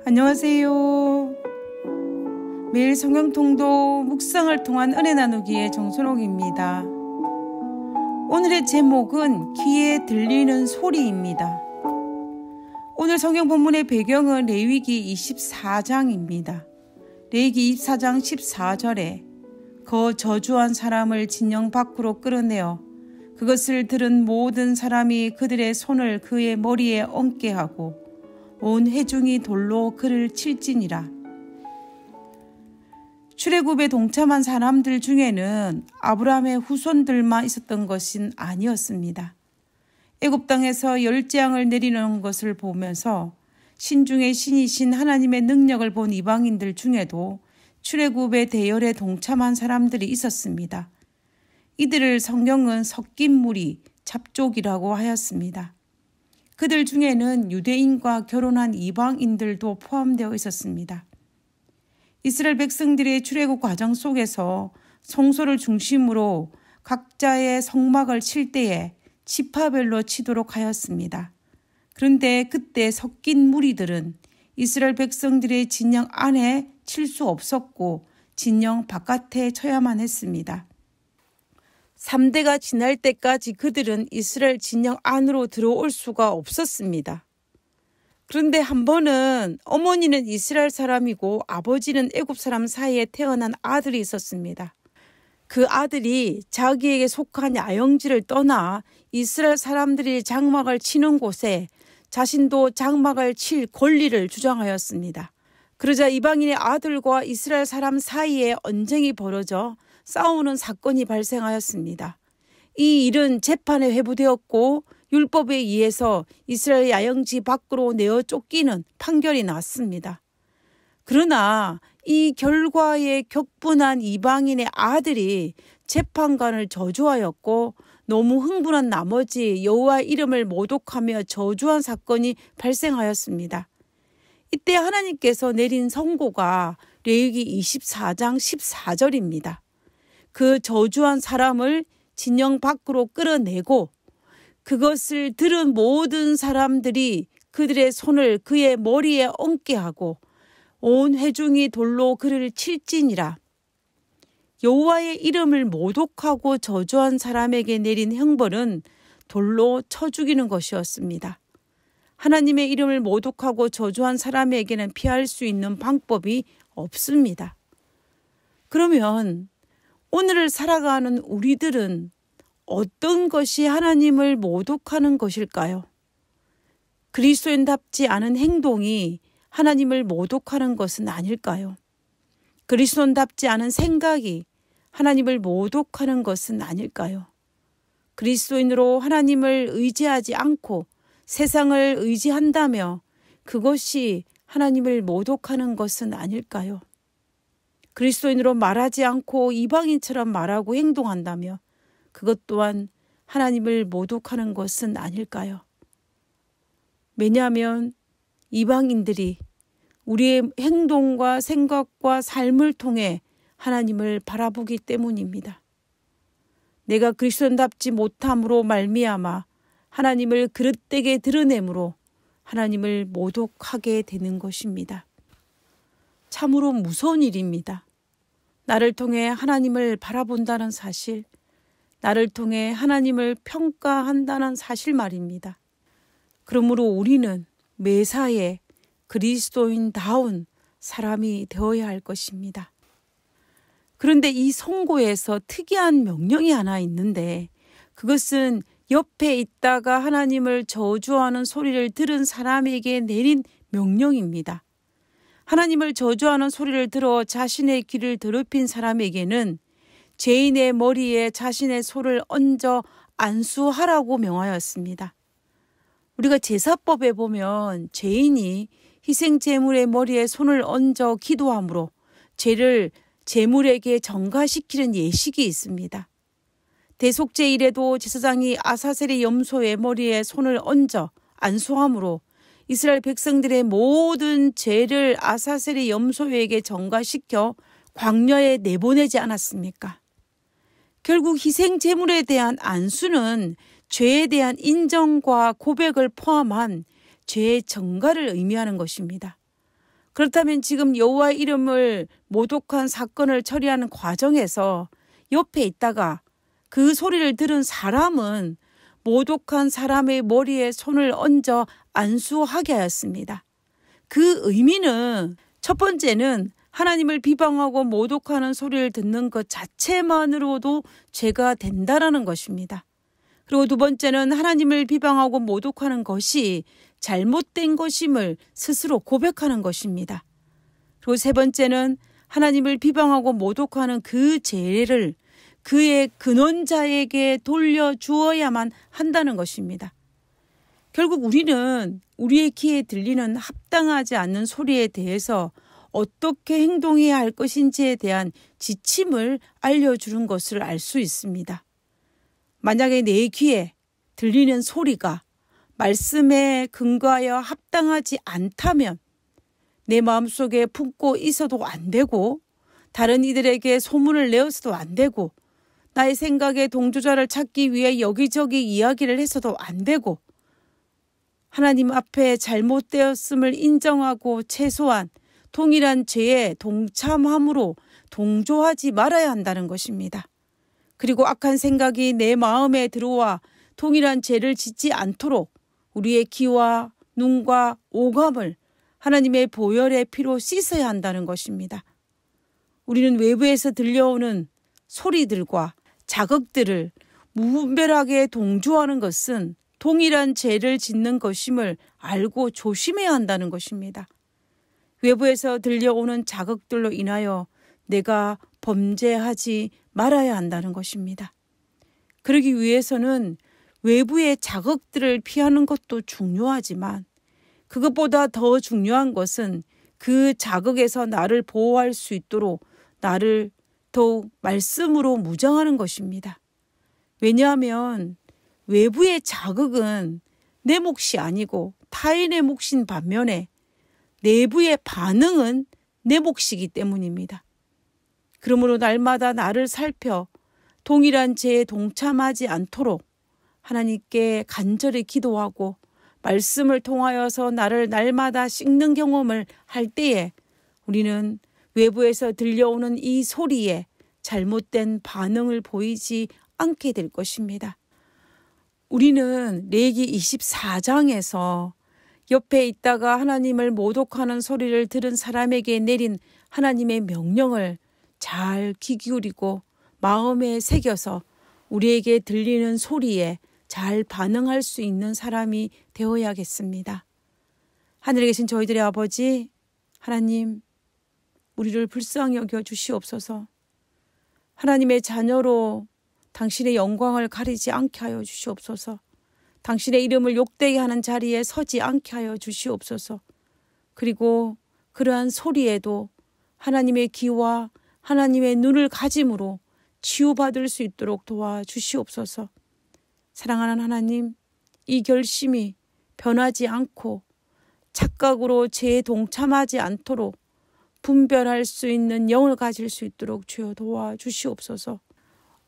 안녕하세요. 매일 성경통독 묵상을 통한 은혜 나누기의 정순옥입니다. 오늘의 제목은 귀에 들리는 소리입니다. 오늘 성경 본문의 배경은 레위기 24장입니다. 레위기 24장 14절에 그 저주한 사람을 진영 밖으로 끌어내어 그것을 들은 모든 사람이 그들의 손을 그의 머리에 얹게 하고 온 회중이 돌로 그를 칠지니라. 출애굽에 동참한 사람들 중에는 아브라함의 후손들만 있었던 것은 아니었습니다. 애굽 땅에서 열재앙을 내리는 것을 보면서 신중의 신이신 하나님의 능력을 본 이방인들 중에도 출애굽의 대열에 동참한 사람들이 있었습니다. 이들을 성경은 섞인 무리, 잡족이라고 하였습니다. 그들 중에는 유대인과 결혼한 이방인들도 포함되어 있었습니다. 이스라엘 백성들의 출애굽 과정 속에서 성소를 중심으로 각자의 성막을 칠 때에 지파별로 치도록 하였습니다. 그런데 그때 섞인 무리들은 이스라엘 백성들의 진영 안에 칠 수 없었고 진영 바깥에 쳐야만 했습니다. 3대가 지날 때까지 그들은 이스라엘 진영 안으로 들어올 수가 없었습니다. 그런데 한 번은 어머니는 이스라엘 사람이고 아버지는 애굽 사람 사이에 태어난 아들이 있었습니다. 그 아들이 자기에게 속한 야영지를 떠나 이스라엘 사람들이 장막을 치는 곳에 자신도 장막을 칠 권리를 주장하였습니다. 그러자 이방인의 아들과 이스라엘 사람 사이에 언쟁이 벌어져 싸우는 사건이 발생하였습니다. 이 일은 재판에 회부되었고 율법에 의해서 이스라엘 야영지 밖으로 내어 쫓기는 판결이 났습니다. 그러나 이 결과에 격분한 이방인의 아들이 재판관을 저주하였고 너무 흥분한 나머지 여호와의 이름을 모독하며 저주한 사건이 발생하였습니다. 이때 하나님께서 내린 선고가 레위기 24장 14절입니다. 그 저주한 사람을 진영 밖으로 끌어내고 그것을 들은 모든 사람들이 그들의 손을 그의 머리에 얹게 하고 온 회중이 돌로 그를 칠지니라. 여호와의 이름을 모독하고 저주한 사람에게 내린 형벌은 돌로 쳐 죽이는 것이었습니다. 하나님의 이름을 모독하고 저주한 사람에게는 피할 수 있는 방법이 없습니다. 그러면 오늘을 살아가는 우리들은 어떤 것이 하나님을 모독하는 것일까요? 그리스도인답지 않은 행동이 하나님을 모독하는 것은 아닐까요? 그리스도인답지 않은 생각이 하나님을 모독하는 것은 아닐까요? 그리스도인으로 하나님을 의지하지 않고 세상을 의지한다며 그것이 하나님을 모독하는 것은 아닐까요? 그리스도인으로 말하지 않고 이방인처럼 말하고 행동한다며 그것 또한 하나님을 모독하는 것은 아닐까요? 왜냐하면 이방인들이 우리의 행동과 생각과 삶을 통해 하나님을 바라보기 때문입니다. 내가 그리스도인답지 못함으로 말미암아 하나님을 그릇되게 드러내므로 하나님을 모독하게 되는 것입니다. 참으로 무서운 일입니다. 나를 통해 하나님을 바라본다는 사실, 나를 통해 하나님을 평가한다는 사실 말입니다. 그러므로 우리는 매사에 그리스도인다운 사람이 되어야 할 것입니다. 그런데 이 선고에서 특이한 명령이 하나 있는데 그것은 옆에 있다가 하나님을 저주하는 소리를 들은 사람에게 내린 명령입니다. 하나님을 저주하는 소리를 들어 자신의 귀를 더럽힌 사람에게는 죄인의 머리에 자신의 손을 얹어 안수하라고 명하였습니다. 우리가 제사법에 보면 죄인이 희생제물의 머리에 손을 얹어 기도함으로 죄를 제물에게 전가시키는 예식이 있습니다. 대속죄일에도 제사장이 아사셀의 염소의 머리에 손을 얹어 안수함으로 이스라엘 백성들의 모든 죄를 아사셀의 염소에게 전가시켜 광야에 내보내지 않았습니까? 결국 희생제물에 대한 안수는 죄에 대한 인정과 고백을 포함한 죄의 전가를 의미하는 것입니다. 그렇다면 지금 여호와의 이름을 모독한 사건을 처리하는 과정에서 옆에 있다가 그 소리를 들은 사람은 모독한 사람의 머리에 손을 얹어 안수하게 하였습니다. 그 의미는 첫 번째는 하나님을 비방하고 모독하는 소리를 듣는 것 자체만으로도 죄가 된다라는 것입니다. 그리고 두 번째는 하나님을 비방하고 모독하는 것이 잘못된 것임을 스스로 고백하는 것입니다. 그리고 세 번째는 하나님을 비방하고 모독하는 그 죄를 그의 근원자에게 돌려주어야만 한다는 것입니다. 결국 우리는 우리의 귀에 들리는 합당하지 않는 소리에 대해서 어떻게 행동해야 할 것인지에 대한 지침을 알려주는 것을 알 수 있습니다. 만약에 내 귀에 들리는 소리가 말씀에 근거하여 합당하지 않다면 내 마음속에 품고 있어도 안 되고 다른 이들에게 소문을 내어서도 안 되고 나의 생각의 동조자를 찾기 위해 여기저기 이야기를 해서도 안 되고 하나님 앞에 잘못되었음을 인정하고 최소한 동일한 죄에 동참함으로 동조하지 말아야 한다는 것입니다. 그리고 악한 생각이 내 마음에 들어와 동일한 죄를 짓지 않도록 우리의 귀와 눈과 오감을 하나님의 보혈의 피로 씻어야 한다는 것입니다. 우리는 외부에서 들려오는 소리들과 자극들을 무분별하게 동조하는 것은 동일한 죄를 짓는 것임을 알고 조심해야 한다는 것입니다. 외부에서 들려오는 자극들로 인하여 내가 범죄하지 말아야 한다는 것입니다. 그러기 위해서는 외부의 자극들을 피하는 것도 중요하지만 그것보다 더 중요한 것은 그 자극에서 나를 보호할 수 있도록 나를 더욱 말씀으로 무장하는 것입니다. 왜냐하면 외부의 자극은 내 몫이 아니고 타인의 몫인 반면에 내부의 반응은 내 몫이기 때문입니다. 그러므로 날마다 나를 살펴 동일한 죄에 동참하지 않도록 하나님께 간절히 기도하고 말씀을 통하여서 나를 날마다 씻는 경험을 할 때에 우리는 외부에서 들려오는 이 소리에 잘못된 반응을 보이지 않게 될 것입니다. 우리는 레위기 24장에서 옆에 있다가 하나님을 모독하는 소리를 들은 사람에게 내린 하나님의 명령을 잘 귀 기울이고 마음에 새겨서 우리에게 들리는 소리에 잘 반응할 수 있는 사람이 되어야겠습니다. 하늘에 계신 저희들의 아버지 하나님, 우리를 불쌍히 여겨 주시옵소서. 하나님의 자녀로 당신의 영광을 가리지 않게 하여 주시옵소서. 당신의 이름을 욕되게 하는 자리에 서지 않게 하여 주시옵소서. 그리고 그러한 소리에도 하나님의 귀와 하나님의 눈을 가짐으로 치유받을 수 있도록 도와주시옵소서. 사랑하는 하나님, 이 결심이 변하지 않고 착각으로 죄에 동참하지 않도록 분별할 수 있는 영을 가질 수 있도록 주여 도와주시옵소서.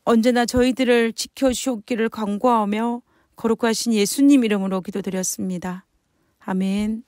언제나 저희들을 지켜주시옵기를 간구하며 거룩하신 예수님 이름으로 기도드렸습니다. 아멘.